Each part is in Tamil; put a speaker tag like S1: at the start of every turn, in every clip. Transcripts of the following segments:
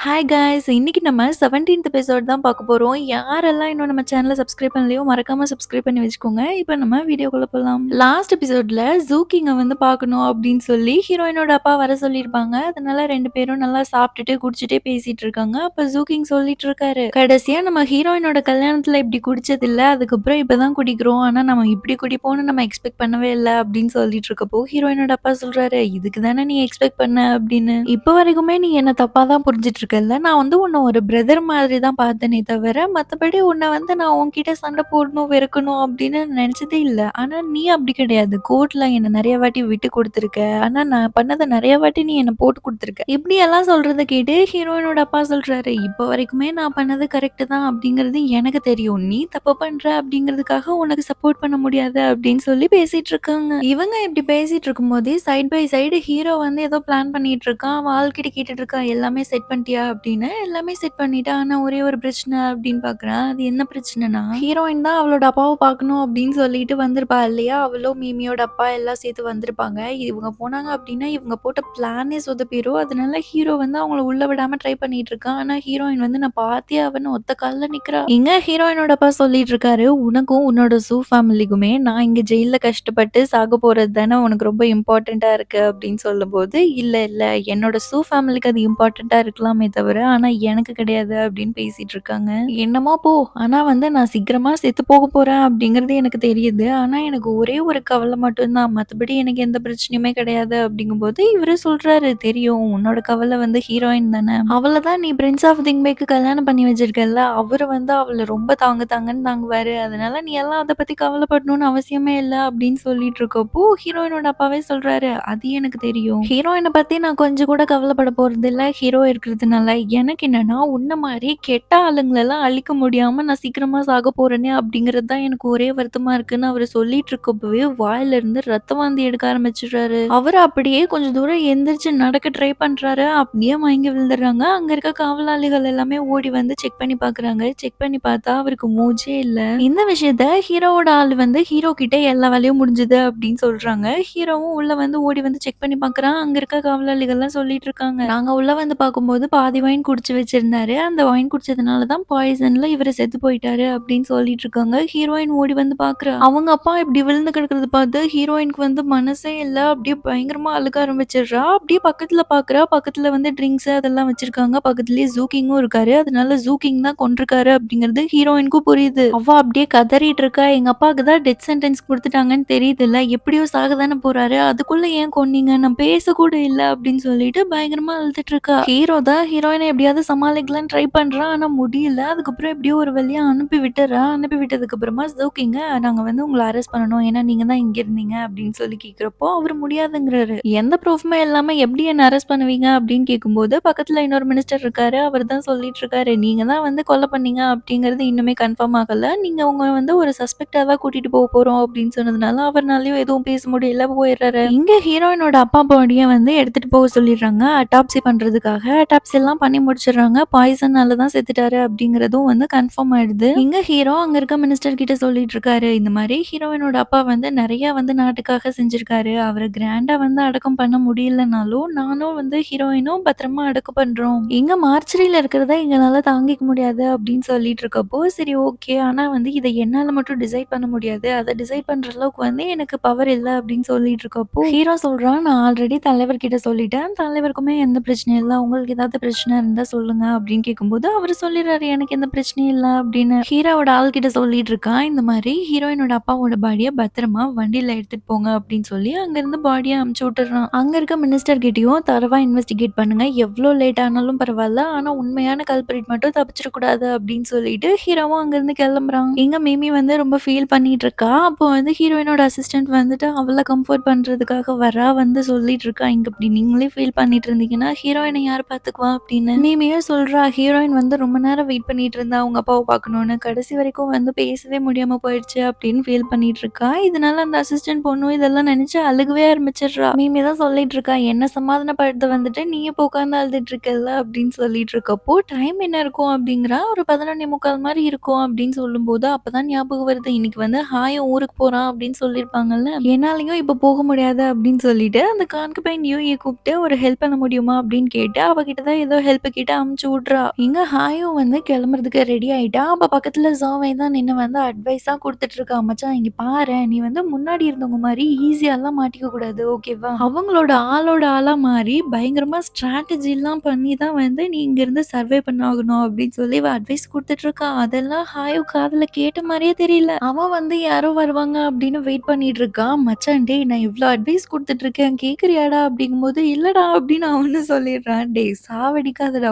S1: Hi guys! இன்னைக்கு நம்ம 17த் எபிசோட் தான் பார்க்க போறோம். யாரெல்லாம் இன்னும் நம்ம சேனல சப்ஸ்கிரைப் பண்ணலையோ, மறக்காம சப்ஸ்கிரைப் பண்ணி வச்சுக்கோங்க. இப்ப நம்ம வீடியோக்குள்ள போலாம். லாஸ்ட் எபிசோட்ல ஜூகிங்க வந்து பார்க்கணும் அப்படின்னு சொல்லி ஹீரோயினோட அப்பா வர சொல்லியிருப்பாங்க. அதனால 2 பேரும் நல்லா சாப்பிட்டுட்டு, குடிச்சிட்டே பேசிட்டு இருக்காங்க. அப்ப ஜூகிங் சொல்லிட்டு இருக்காரு. கடைசியா நம்ம ஹீரோயினோட கல்யாணத்துல இப்படி குடிச்சதில்ல. அதுக்கப்புறம் இப்பதான் குடிக்கிறோம். ஆனா நம்ம இப்படி குடிப்போம்னு நம்ம எக்ஸ்பெக்ட் பண்ணவே இல்ல அப்படின்னு சொல்லிட்டு இருக்கப்போ, ஹீரோயினோட அப்பா சொல்றாரு, "இதுக்கு தானே நீ எக்ஸ்பெக்ட் பண்ண" அப்படின்னு. "இப்ப வரைக்குமே நீ என்ன தப்பா தான் புரிஞ்சுட்டு இருக்கல்ல. நான் வந்து உன்ன ஒரு பிரதர் மாதிரி தான் பார்த்தேனே தவிர, மத்தபடி உன்ன வந்து நான் உன்கிட்ட சண்டை போடணும், வெறுக்கணும் அப்படின்னு நினைச்சதே இல்ல. ஆனா நீ அப்படி கிடையாது. கோர்ட்ல என்ன நெறைய வாட்டி விட்டு குடுத்துருக்க. ஆனா நான் பண்ணத நெறைய வாட்டி நீ என்ன போட்டு குடுத்துருக்க." இப்படியெல்லாம் சொல்றத கேட்டு ஹீரோயினோட அப்பா சொல்றாரு, "இப்ப வரைக்குமே நான் பண்ணது கரெக்ட் தான் அப்படிங்கிறது எனக்கு தெரியும். நீ தப்பு பண்ற அப்படிங்கிறதுக்காக உனக்கு சப்போர்ட் பண்ண முடியாது." அப்படின்னு சொல்லி பேசிட்டு இருக்காங்க. இவங்க இப்படி பேசிட்டு இருக்கும்போதே சைட் பை சைடு ஹீரோ வந்து ஏதோ பிளான் பண்ணிட்டு இருக்கான். அவன் ஆள்கிட்ட கேட்டுட்டு இருக்கான், "எல்லாமே செட் பண்ணிட்டியா?" அப்படின்னு. "எல்லாமே செட் பண்ணிட்டேன். ஆனா ஒரே ஒரு பிரச்சனை" அப்படின்னு பார்க்குறான். அது என்ன பிரச்சனைனா, ஹீரோயின் தான் அவளோட அப்பாவ பார்க்கணும் அப்படின்னு சொல்லிட்டு வந்திருப்பா இல்லையா? அவளும் மிமியோட அப்பா எல்லாம் சேர்த்து வந்திருப்பாங்க. இவங்க போனாங்க அப்படின்னா, இவங்க போட்ட பிளானே சொதப்பிரும். அதனால ஹீரோ வந்து அவங்கள உள்ள விடாம ட்ரை பண்ணிட்டு இருக்கான். ஆனா ஹீரோயின் வந்து நான் பார்த்தே ஆவேன்னு ஒத்த கால்ல நிக்கிறா. இங்க ஹீரோயினோட அப்பா சொல்லிட்டு இருக்காரு, "உனக்கும் உன்னோட சூ ஃபேமிலிக்குமே நான் இங்க ஜெயில்ல கஷ்டப்பட்டு சாக போறது தானே உனக்கு ரொம்ப இம்பார்ட்டன்ட்டா இருக்கு" அப்படின்னு சொல்லும்போது, "இல்ல இல்ல என்னோட சூ ஃபேமிலிக்கு அது இம்பார்ட்டன்ட்டா இருக்கலாமே தவிர, ஆனா எனக்கு கிடையாது" அப்படின்னு பேசிட்டு இருக்காங்க. "என்னமோ போ! ஆனா வந்து நான் சீக்கிரமா செத்து போக போறேன் அப்படிங்கிறது எனக்கு தெரியுது. ஆனா எனக்கு ஒரே ஒரு கவலை மட்டும் தான். மத்தபடி எனக்கு எந்த பிரச்சனையுமே கிடையாது" அப்படிங்கும்போது இவரு சொல்றாரு, "தெரியும் உன்னோட கவலை வந்து ஹீரோயின் தானே. அவள தான் நீ பிரின்ஸ் ஆஃப் திங்பேக்கு கல்யாணம் பண்ணி வச்சிருக்கல்ல. அவரு வந்து அவள ரொம்ப தாங்கன்னு தாங்குவாரு. அதனால நீ எல்லாம் அத பத்தி கவலைப்படணும்னு அவசியமே இல்ல" அப்படின்னு சொல்லிட்டு இருக்கப்போ, ஹீரோயினோட அப்பாவே சொல்றாரு, "அது எனக்கு தெரியும். ஹீரோயின பத்தி நான் கொஞ்சம் கூட கவலைப்பட போறதில்ல. ஹீரோ இருக்கிறதுனால. எனக்கு என்னன்னா, உன்ன மாரி கெட்ட ஆளுங்களெல்லாம் அழிக்க முடியாம நான் சீக்கிரமா சாக போறேனே அப்படிங்கிறது தான் எனக்கு ஒரே வருத்தமா இருக்குன்னு" அவரு சொல்லிட்டு இருக்கப்பவே வாயிலிருந்து ரத்த வாந்தி எடுக்க ஆரம்பிச்சுடுறாரு. அவரு அப்படியே கொஞ்சம் தூரம் எந்திரிச்சு நடக்க ட்ரை பண்றாரு. அப்படியே மயங்கி விழுந்துடுறாங்க. அங்க இருக்க காவலாளிகள் எல்லாமே ஓடி வந்து செக் பண்ணி பார்க்குறாங்க. செக் பண்ணி பார்த்தா அவருக்கு மூச்சே இல்ல. இந்த விஷயத்த ஹீரோவோட ஆள் வந்து ஹீரோ கிட்ட எல்லா வேலையும் முடிஞ்சுது அப்படின்னு சொல்றாங்க. ஹீரோவும் உள்ள வந்து ஓடி வந்து செக் பண்ணி பார்க்குறான். அங்க இருக்க காவலாளிகள்லாம் சொல்லிட்டு இருக்காங்க, "நாங்க உள்ள வந்து பார்க்கும்போது பாதி ஒயின் குடிச்சு வச்சிருந்தாரு. அந்த ஒயின் குடிச்சதுனால தான் பாய்சன்ல இவரு செத்து போயிட்டாரு" அப்படின்னு சொல்லிட்டு இருக்காங்க. ஹீரோயின் ஓடி வந்து பார்க்குறா. அவங்க அப்பா இப்படி விழுந்து கிடக்கிறத பார்த்து ஹீரோயினுக்கு வந்து மனசே இல்ல. அப்படியே பயங்கரமா அழுக ஆரம்பிச்சிடுறா. அப்படியே பக்கத்துல பார்க்குறா. பக்கத்துல வந்து ட்ரிங்க்ஸ் அதெல்லாம் வச்சிருக்காங்க. பக்கத்துலயே ஜூகிங்கும் இருக்காரு. அதனால ஜூகிங் தான் கொன்றுக்காரு அப்படிங்கிறது ஹீரோயினுக்கும் புரியுது. அவ அப்படியே கதறிட்டு இருக்கா. "எங்க அப்பாவுக்கு தான் டெத் சென்டென்ஸ் குடுத்துட்டாங்கன்னு தெரியுதுல்ல. எப்படியோ சாக தானே போறாரு. அதுக்குள்ள ஏன் கொன்னீங்க? நான் பேசக்கூட இல்ல" அப்படின்னு சொல்லிட்டு பயங்கரமா அழுதுட்டு இருக்கா. ஹீரோ தான் ஹீரோயின எப்படியாவது சமாளிக்கலாம்னு ட்ரை பண்றான். ஆனா முடியல. அதுக்கப்புறம் எப்படியோ ஒரு வழியா அனுப்பி விட்டுர்றா. அனுப்பி விட்டதுக்கு அப்புறமா ஜோக்கிங்க, "நாங்க வந்து உங்கள அரெஸ்ட் பண்ணணும். ஏன்னா நீங்க தான் இங்க இருந்தீங்க" அப்படின்னு சொல்லி கேட்கிறப்போ, அவரு முடியாதுங்கிறாரு. "எந்த ப்ரூஃப்மே இல்லாம எப்படி என்ன அரெஸ்ட் பண்ணுவீங்க?" அப்படின்னு கேட்கும்போது, பக்கத்துல இன்னொரு மினிஸ்டர் இருக்காரு. அவர் தான் சொல்லிட்டு இருக்காரு, "நீங்க தான் வந்து கொலை பண்ணீங்க அப்படிங்கிறது இன்னுமே கன்ஃபார்ம் ஆகல. நீங்க உங்க வந்து ஒரு சஸ்பெக்ட்டா தான் கூட்டிட்டு போறோம்" அப்படின்னு சொன்னதுனால, அவர்னாலயும் எதுவும் பேச முடியல போயிடுறாரு. இங்க ஹீரோயினோட அப்பா பாடிய வந்து எடுத்துட்டு போக சொல்லிடுறாங்க. அட்டாப்சி பண்றதுக்காக. அட்டாப்சி எல்லாம் பண்ணி முடிச்சிடுறாங்க. பாய்சன்னால தான் செத்துட்டாரு அப்படிங்கிறதும் வந்து கன்ஃபார்ம் ஆயிடுது. இங்க ஹீரோ அங்க இருக்க மினிஸ்டர் கிட்ட சொல்லிட்டு இருக்காரு, இந்த மாதிரி ஹீரோயினோட அப்பா வந்து நெறைய வந்து நாட்டுக்காக செஞ்சிருக்காரு. அவர கிராண்டா வந்து அடக்கம் பண்ண முடியலனாலும், நானும் வந்து ஹீரோயினும் பத்திரமா அடக்கம் பண்றோம். இங்க மார்ச்சரியில இருக்கிறத எங்களால தாங்கிக்க முடியாது அப்படின்னு சொல்லிட்டு இருக்கப்போ, சரி ஓகே. ஆனா வந்து இத என்னால மட்டும் டிசைட் பண்ண முடியாது. அத டிசைட் பண்ற அளவுக்கு வந்து எனக்கு பவர் இல்ல அப்படின்னு சொல்லிட்டு இருக்கப்போ, ஹீரோ சொல்றான், "நான் ஆல்ரெடி தலைவர்கிட்ட சொல்லிட்டேன். தலைவருக்குமே எந்த பிரச்சனையும் இல்ல. உங்களுக்கு ஏதாவது பிரச்சனை இருந்தா சொல்லுங்க" அப்படின்னு கேட்கும்போது, அவரு சொல்லிடுறாரு, "எனக்கு எந்த பிரச்சனையும் இல்ல" அப்படின்னு. ஹீரோவோட ஆள்கிட்ட சொல்லிட்டு இருக்கான், இந்த மாதிரி ஹீரோயினோட அப்பாவோட பாடிய பத்திரமா வண்டியில எடுத்துட்டு போங்க அப்படின்னு சொல்லி அங்கிருந்து பாடிய அனுப்பிச்சு விட்டுறான். அங்க இருக்க மினிஸ்டர் கிட்டயும் தரோவா இன்வெஸ்டிகேட் பண்ணுங்க. எவ்ளோ லேட் ஆனாலும் பரவாயில்ல. ஆனா உண்மையான கல்பிரிட் மட்டும் தப்பிச்சிடக்கூடாது அப்படின்னு சொல்லிட்டு ஹீரோவும் அங்கிருந்து கிளம்புறான். இங்க மிமி வந்து ரொம்ப ஃபீல் பண்ணிட்டு இருக்கா. அப்போ வந்து ஹீரோயினோட அசிஸ்டன்ட் வந்துட்டு அவள கம்ஃபோர்ட் பண்றதுக்காக வரா. வந்து சொல்லிட்டு இருக்கா, "இங்க இப்படி நீங்களே ஃபீல் பண்ணிட்டு இருந்தீங்கன்னா ஹீரோயின யார் பார்த்துக்குவா?" அப்படின்னு. மிமியும் சொல்றா, "ஹீரோயின் வந்து ரொம்ப நேரம் வெயிட் பண்ணிட்டு இருந்தா அவங்க அப்பாவ பார்க்கணும்னு. கடைசி வரைக்கும் வந்து பேசவே முடியாம போயிடுச்சு" அப்படின்னு ஃபீல் பண்ணிட்டு இருக்கா. இதனால அந்த அசிஸ்டன்ட் பொண்ணும் இதெல்லாம் நினைச்சு அழுகவே ஆரம்பிச்சிடுறா. மிமி தான் சொல்லிட்டு இருக்கா, "என்ன சமாதானப்படுத்த வந்துட்டு நீ இப்போ உட்கார்ந்து அழுதுட்டு இருக்கல்ல" அப்படின்னு சொல்லிட்டு இருக்கப்போ, டைம் என்ன இருக்கும் அப்படிங்கிறா. "ஒரு 11:45 மாதிரி இருக்கும்" அப்படின்னு சொல்லும்போது, அப்பதான் ஞாபகம் வருது, இன்னைக்கு வந்து ஹாயும் ஊருக்கு போறான் அப்படின்னு சொல்லியிருப்பாங்கல்ல. என்னாலயும் இப்ப போக முடியாது அப்படின்னு சொல்லிட்டு, அந்த கான்குபைன் யூஇ கூப்பிட்டு ஒரு ஹெல்ப் பண்ண முடியுமா அப்படின்னு கேட்டு, அவகிட்ட தான் ஏதோ ஏதோ ஹெல்ப் கேட்டு அமுச்சு விட்றா. இங்க ஹாயும் வந்து கிளம்புறதுக்கு ரெடி ஆயிட்டா. அப்ப பக்கத்துல ஜாவை தான் நின்னு வந்து அட்வைஸா குடுத்துட்டு இருக்கா. "மச்சான் இங்க பாரேன், நீ வந்து முன்னாடி இருந்தவங்க மாரி ஈஸியாலாம் மாட்டிக்க கூடாது. ஓகேவா? அவங்களோட ஆளோட ஆளா மாறி பயங்கரமா ஸ்ட்ராட்டஜிலாம் பண்ணி தான் வந்து நீ இங்கருந்து சர்வே பண்ணாகணும்." அப்படின்னு சொல்லி இவ அட்வைஸ் குடுத்துட்டு இருக்கா. அதெல்லாம் ஹாயு காதுல கேட்ட மாரியே தெரியல. அவன் வந்து யாரோ வருவாங்க அப்படின்னு வெயிட் பண்ணிட்டு இருக்கான். "மச்சான் டேய் நான் இவ்ளோ அட்வைஸ் குடுத்துட்டு இருக்கேன். கேட்கறியாடா?" அப்படிங்கும்போது, "இல்லடா" அப்படின்னு அவனும் சொல்லிடுறான். "டேய் சாவடிக்காதடா.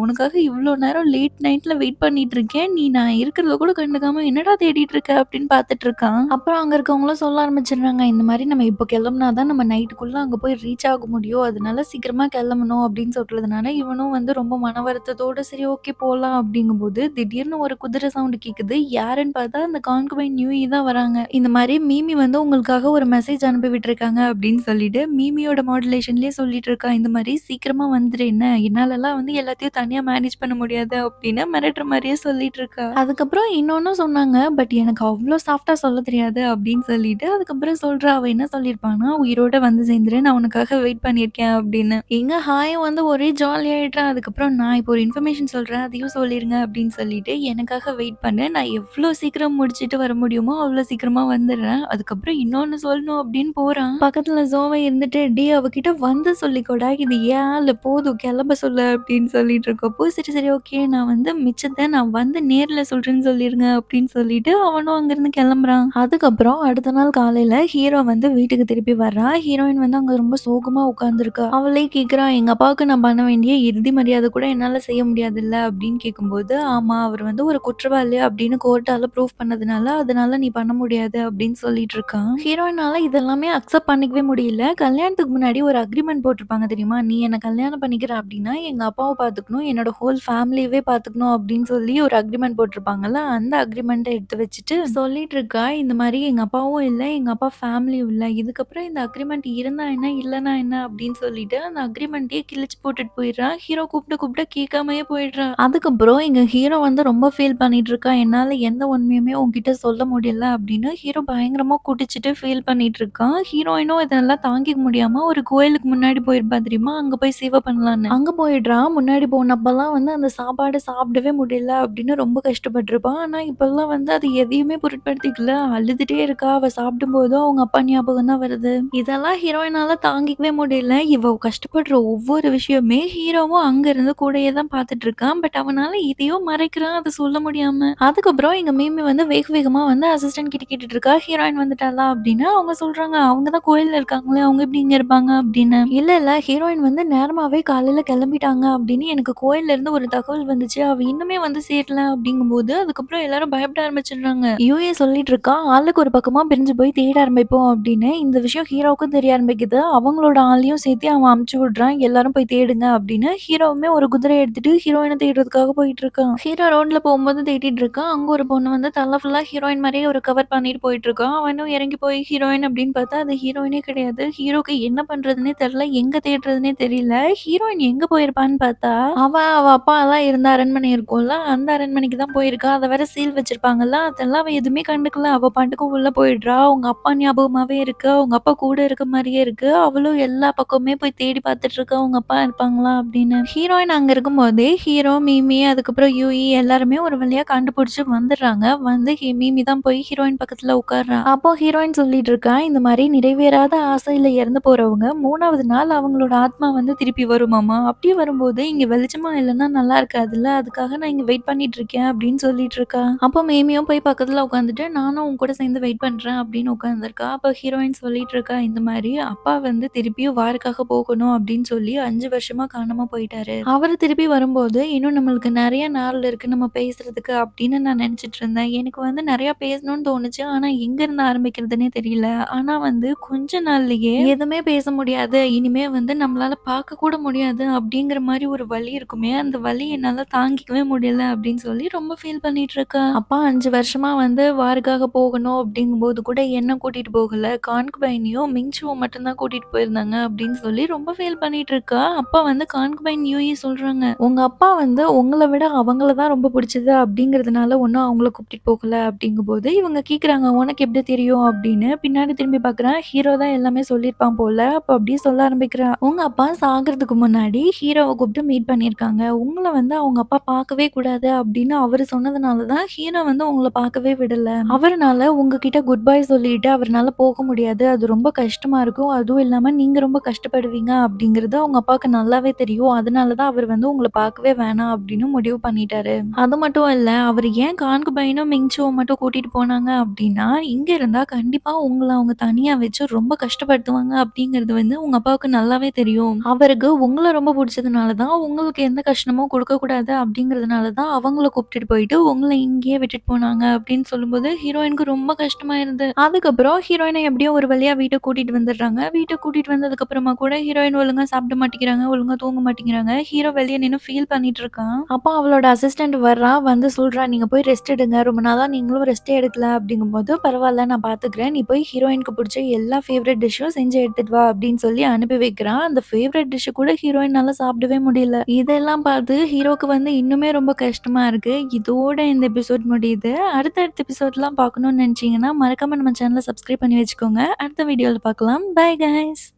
S1: உனக்காக இவ்ளோ நேரம் லேட் நைட்ல வெயிட் பண்ணிட்டு இருக்கேன். நீ நான் இருக்கிறத கூட கண்டுக்காம என்னடா தேடிட்டு இருக்க?" அப்படின்னு பார்த்துட்டு இருக்கான். அப்புறம் அங்க இருக்கவங்களும் சொல்ல ஆரம்பிச்சுடுறாங்க. "இந்த மாரி நம்ம இப்போ கிளம்புனா தான் நம்ம நைட்டுக்குள்ள அங்க போய் ரீச் ஆக முடியும். அதனால சீக்கிரமா கிளம்பணும்." அப்படின்னு சொல்றதுனால, இவனும் வந்து ரொம்ப மன வருத்தத்தோட சரி ஓகே போலாம் அப்படிங்கும்போது, திடீர்னு ஒரு குதிரை சவுண்ட் கேட்குது. யாருன்னு பார்த்தா அந்த கான்குபைன் நியூயி தான் வராங்க. இந்த மாரி மீமி வந்து உங்களுக்காக ஒரு மெசேஜ் அனுப்பி விட்டுருக்காங்க அப்படின்னு சொல்லிட்டு, மீமியோட மாடுலேஷன்லயே சொல்லிட்டு இருக்கா. இந்த மாரி "சீக்கிரமா வந்துரு என்ன, என்னாலலாம் வந்து எல்லாத்தையும் தனியா மேனேஜ் பண்ண முடியாது" அப்படின்னு மிரட்டுற மாரியே சொல்லிட்டு இருக்கா. அதுக்கப்புறம் இன்னொன்னும் சொன்னாங்க. பட் எனக்கு அவ்ளோ சாஃப்ட்டா சொல்ல தெரியாது அப்படின்னு சொல்லிட்டு, அதுக்கப்புறம் சொல்றா. அவ என்ன சொல்லியிருப்பான்னா, "உயிரோட வந்து சேர்ந்துரு. நான் உனக்காக வெயிட் பண்ணியிருக்கேன்" அப்படின்னு. எங்க ஹாயும் வந்து ஒரே ஜாலி ஆயிடுறா. அதுக்கப்புறம் "நான் இப்போ ஒரு இன்ஃபர்மேஷன் சொல்றேன். அதையும் சொல்லிருங்க" அப்படின்னு சொல்லிட்டு, "எனக்காக வெயிட் பண்ணு. நான் எவ்ளோ சீக்கிரம் முடிச்சுட்டு வர முடியுமோ, அவ்ளோ சீக்கிரமா வந்துடுறேன். அதுக்கப்புறம் இன்னொன்னு சொல்லணும்" அப்படின்னு போறான். பக்கத்துல ஜோவை இருந்துட்டு, "டேய் அவகிட்ட வந்து சொல்லிக்கோடா. இது என் ஆளு போதும் கிளம்ப சொல்லு" அப்படின்னு சொல்லிட்டு இருக்கப்போ, "சரி, சரி ஓகே. நான் வந்து மிச்சத்த நான் வந்து நேர்ல சொல்றேன்னு சொல்லிருங்க" அப்படின்னு சொல்லிட்டு அவனும் அங்கிருந்து கிளம்புறான். அதுக்கப்புறம் அடுத்த நாள் காலையில ஹீரோ வந்து வீட்டுக்கு திருப்பி வர்றா. ஹீரோயின் வந்து அங்க ரொம்ப சோகமா உட்கார்ந்திருக்கா. அவளே கேட்கிறா, "எங்க அப்பாவுக்கு நான் பண்ண வேண்டிய இறுதி மரியாதை கூட என்னால செய்ய முடியாதுல்ல" அப்படின்னு கேட்கும்போது, "ஆமா அவர் வந்து ஒரு குற்றவாளி அப்படின்னு கோர்ட்டால ப்ரூவ் பண்ணதுனால, அதனால நீ பண்ண முடியாது" அப்படின்னு சொல்லிட்டு இருக்கான். ஹீரோயினால இதெல்லாமே அக்செப்ட் பண்ணிக்கவே முடியல. கல்யாணத்துக்கு முன்னாடி ஒரு அக்ரீமெண்ட் போட்டிருப்பாங்க தெரியுமா? "நீ என்ன கல்யாணம் பண்ணிக்கிற அப்படின்னா, எங்க அப்பாவ பார்த்துக்கணும், என்னோட ஹோல் ஃபேமிலியவே பார்த்துக்கணும்" அப்படின்னு சொல்லி ஒரு அக்ரீமெண்ட் போட்டிருப்பாங்கல்ல, அந்த அக்ரீமெண்ட்ட எடுத்து வச்சுட்டு சொல்லிட்டு இருக்கா. இந்த மாரி "எங்க அப்பாவும் இல்ல, எங்க அப்பா ஃபேமிலியும் இல்ல. இதுக்கப்புறம் இந்த அக்ரீமெண்ட் இருந்தா என்ன, இல்லன்னா என்ன" அப்படின்னு சொல்லிட்டு அந்த அக்ரீமெண்ட்டயே கிழிச்சு போட்டுட்டு போயிடுறா. ஹீரோ கூப்பிட்டு கூப்பிட்டு கேட்காமயே போயிடுறா. அதுக்கப்புறம் எங்க ஹீரோ வந்து ரொம்ப ஃபீல் பண்ணிட்டு இருக்கா. "என்னால எந்த உண்மையுமே உன்கிட்ட சொல்ல முடியல" அப்படின்னு ஹீரோ பயங்கரமா குடிச்சிட்டு ஃபீல் பண்ணிட்டு இருக்கான். ஹீரோயினும் இதெல்லாம் தாங்கிக்க முடியாம ஒரு கோயிலுக்கு முன்னாடி போயிருப்பா தெரியுமா? அங்க போய் சேவ பண்ணலான்னு. அங்க போயிடுறா. முன்னாடி போனப்பலாம் வந்து அந்த சாப்பாடு சாப்பிடவே முடியல அப்படின்னு ரொம்ப கஷ்டப்பட்டுருப்பா. ஆனா இப்பல்லாம் வந்து அது எதையுமே பொருட்படுத்திக்கல. அழுதுட்டே இருக்கா. அவ சாப்பிடும்போதும் அவங்க அப்பா ஞாபகம் தான் வருது. இதெல்லாம் ஹீரோயினால தாங்கிக்கவே முடியல. இவ கஷ்டப்படுற ஒவ்வொரு விஷயமே ஹீரோவும் அங்க இருந்து கூடயே தான் பார்த்துட்டு இருக்கான். பட் அவனால இதையும் மறைக்கிறான். அத சொல்ல முடியாம. அதுக்கப்புறம் எங்க மிமி வந்து வேக வேகமா வந்து அசிஸ்டன்ட் கிட்ட கேட்டுட்டு இருக்கா. ஹீரோயின் வந்துட்டாளா அப்படின்னு. அவங்க சொல்றாங்க, "அவங்க தான் கோயில்ல இருக்காங்களே. அவங்க எப்படி இங்க இருப்பாங்க?" அப்படின்னு. "இல்ல, இல்ல ஹீரோயின் வந்து நேரமாவே காலையில கிளம்பிட்டாங்க" அப்படின்னு எனக்கு கோயில்ல இருந்து ஒரு தகவல் வந்துச்சு. அவ இன்னுமே வந்து சேரல அப்படிங்கும்போது, அதுக்கப்புறம் எல்லாரும் பயப்பட ஆரம்பிச்சுடுறாங்க. யூஏ சொல்லிட்டு இருக்கா, "ஆளுக்கு ஒரு பக்கமா பிரிஞ்சு போய் தேட ஆரம்பிப்போம்" அப்படின்னு. இந்த விஷயம் ஹீரோவுக்கும் தெரிய ஆரம்பிக்குது. அவங்களோட ஆளையும் சேர்த்து அவன் அனுப்பிச்சு விடுறான். "எல்லாரும் போய் தேடுங்க" அப்படின்னு. ஹீரோவுமே ஒரு குதிரைய எடுத்துட்டு ஹீரோயின தேடுறதுக்காக போயிட்டு இருக்கான். ஹீரோ ரோட்ல போகும்போது தேடிட்டு இருக்கான். அங்க ஒரு பொண்ணு வந்து தல ஃபுல்லா ஹீரோயின் மாரியே ஒரு கவர் பண்ணிட்டு போயிட்டு இருக்கா. அவனும் இறங்கி போய் ஹீரோயின் அப்படின்னு பார்த்தா, அது ஹீரோயினே கிடையாது. ஹீரோக்கு என்ன பண்றதுன்னே தெரியல. எங்க தேடுறதுன்னே தெரியல. ஹீரோயின் எங்க போயிருப்பான்னு பார்த்தா, அவ அப்பாலாம் இருந்த அரண்மனை இருக்கும்ல, அந்த அரண்மனைக்கு தான் போயிருக்கா. அத வேற சீல் வச்சிருப்பாங்கல்ல, அதெல்லாம் அவ எதுவுமே கண்டுக்கல. அவ பாட்டுக்கு உள்ள போயிடுறா. அவங்க அப்பா ஞாபகமாவே இருக்கு. அவங்க அப்பா கூட இருக்க மாரியே இருக்கு. அவளும் எல்லா பக்கமுமே போய் தேடி பார்த்துட்டு இருக்கா. அவங்க அப்பா இருப்பாங்களா அப்படின்னு. ஹீரோயின் அங்க இருக்கும்போதே ஹீரோ, மிமி அதுக்கப்புறம் யூஇ எல்லாருமே ஒரு வழியா கண்டுபிடிச்சு வந்துடுறாங்க. வந்து மிமி தான் போய் ஹீரோயின் பக்கத்துல உட்கார்றா. அப்போ ஹீரோயின் சொல்லிட்டு இருக்கா, இந்த மாரி நிறைவேறாத ஆசையில இறந்து போறவங்க 3வது நாள் அவங்களோட ஆத்மா வந்து திருப்பி வருமாமா. அப்படி வரும்போது இங்க வெளிச்சமா இல்லன்னா நல்லா இருக்காதுல்ல. அதுக்காக நான் இங்க வெயிட் பண்ணிட்டு இருக்கேன் அப்படின்னு சொல்லிட்டு இருக்கா. அப்போ மிமியும் போய் பக்கத்துல உட்காந்துட்டு நானும் உன் கூட சேர்ந்து வெயிட் பண்றேன் அப்படின்னு உட்காந்துருக்கா. அப்போ ஹீரோயின் சொல்லிட்டு இருக்கா, இந்த மாரி அப்பா வந்து திருப்பியும் வாருக்காக போகணும் அப்படின்னு சொல்லி 5 வருஷமா காணாம போயிட்டாரு. அவரு திருப்பி வரும்போது இன்னும் நம்மளுக்கு நெறைய நாள் இருக்கு நம்ம பேசுறதுக்கு அப்படின்னு நான் நினைச்சிட்டு இருந்தேன். எனக்கு வந்து நெறைய பேசணும்னு தோணுச்சு. ஆனா எங்கருந்து ஆரம்பிக்கிறதுன்னே தெரியல. ஆனா வந்து கொஞ்ச நாள்லயே எதுவுமே பேச முடியாது. இனிமே வந்து நம்மளால பார்க்க கூட முடியாது அப்படிங்கிற மாரி ஒரு வலி இருக்குமே, அந்த வலி என்னால தாங்கிக்கவே முடியல அப்படின்னு சொல்லி ரொம்ப ஃபீல் பண்ணிட்டு இருக்கா. அப்பா 5 வருஷமா வந்து வாருக்காக போகணும் அப்படிங்கும்போது கூட என்ன கூட்டிட்டு போகல. கான்குபைனையும் மிங்சுவும் மட்டும் தான் கூட்டிட்டு போயிருந்தாங்க அப்படின்னு சொல்லி ரொம்ப ஃபீல் பண்ணிட்டு இருக்கா. அப்பா வந்து கான்குபைன் யூஇ சொல்றாங்க, "உங்க அப்பா வந்து உங்கள விட அவங்கள தான் ரொம்ப பிடிச்சது அப்படிங்கிறதுனால ஒண்ணும் அவங்கள கூட்டிட்டு போகல" அப்படிங்கும்போது இவங்க கேட்குறாங்க, "உனக்கு எப்படி தெரியும்?" அப்படின்னு. பின்னாடி திரும்பி பார்க்குறேன், ஹீரோ தான் எல்லாமே சொல்லியிருப்பான் போல. அப்ப அப்படியே சொல்ல ஆரம்பிக்கிறா, "உங்க அப்பா சாகுறதுக்கு முன்னாடி ஹீரோவ கூப்பிட்டு மட்டும் மீட் பண்ணியிருக்காங்க. உங்கள வந்து அவங்க அப்பா பார்க்கவே கூடாது அப்படின்னு அவரு சொன்னதுனால தான் ஹீரோ வந்து உங்கள பார்க்கவே விடல. அவருனால உங்ககிட்ட குட் பை சொல்லிட்டு அவருனால போக முடியாது. அது ரொம்ப கஷ்டமா இருக்கும். அதுவும் இல்லாம நீங்க ரொம்ப கஷ்டப்படுவீங்க அப்படிங்கிறது அவங்க அப்பாவுக்கு நல்லாவே தெரியும். அதனால தான் அவர் வந்து உங்கள பார்க்கவே வேணாம் அப்படின்னு முடிவு பண்ணிட்டாரு. அது மட்டும் இல்ல, அவரு ஏன் கான்குபைனும், மிங்சுவ மட்டும் கூட்டிட்டு போனாங்க அப்படின்னா, இங்க இருந்தா கண்டிப்பா உங்கள அவங்க தனியா வச்சு ரொம்ப கஷ்டப்படுத்துவாங்க அப்படிங்கிறது வந்து உங்க அப்பாவுக்கு நல்லாவே தெரியும். அவருக்கு உங்கள ரொம்ப புடிச்சதுனால தான், உங்களுக்கு எந்த கஷ்டமும் குடுக்கக்கூடாது அப்படிங்கிறதுனால தான் அவங்கள கூப்ட்டுட்டு போயிட்டு, உங்கள இங்கேயே விட்டுட்டு போனாங்க அப்படின்னு சொல்லும்போது, ஹீரோயினுக்கு ரொம்ப கஷ்டமாயிருது. அதுக்கப்புறம் ஹீரோயின எப்படியோ ஒரு வழியா வீட்டுக்கு கூட்டிட்டு வந்துடுறாங்க. வீட்டுக்கு கூட்டிட்டு வந்ததுக்கப்புறமா கூட ஹீரோயின் ஒழுங்கா சாப்பிட மாட்டேங்கிறாங்க, ஒழுங்கா தூங்க மாட்டேங்கிறாங்க. ஹீரோ வெளிய நின்னு ஃபீல் பண்ணிட்டு இருக்கான். அப்போ அவளோட அசிஸ்டன்ட் வர்றா, வந்து சொல்றா, "நீங்க போய் ரெஸ்ட் எடுங்க. ரொம்ப நாளா நீங்களும் ரெஸ்ட்டே எடுக்கல." அப்படிங்கும்போது, "பரவால்ல நான் பார்த்துக்கிறேன். நீ போய் ஹீரோயினுக்கு புடிச்ச எல்லா ஃபேவரைட் டிஷ்ஷும் செஞ்சு எடுத்துட்டு வா." அப்படின்னு சொல்லி அனுப்பி வைக்கிறான். அந்த ஃபேவரைட் டிஷ் கூட ஹீரோயினால சாப்பிடவே முடியல. இதெல்லாம் பார்த்து ஹீரோக்கு வந்து இன்னுமே ரொம்ப கஷ்டமா இருக்கு. இதோட இந்த எபிசோட் முடியுது. அடுத்தடுத்த எபிசோட்லாம் பார்க்கணும்னு நினைச்சீங்கன்னா, மறக்காம நம்ம சேனல சப்ஸ்கிரைப் பண்ணி வச்சுக்கோங்க. அடுத்த வீடியோல பார்க்கலாம். Bye guys.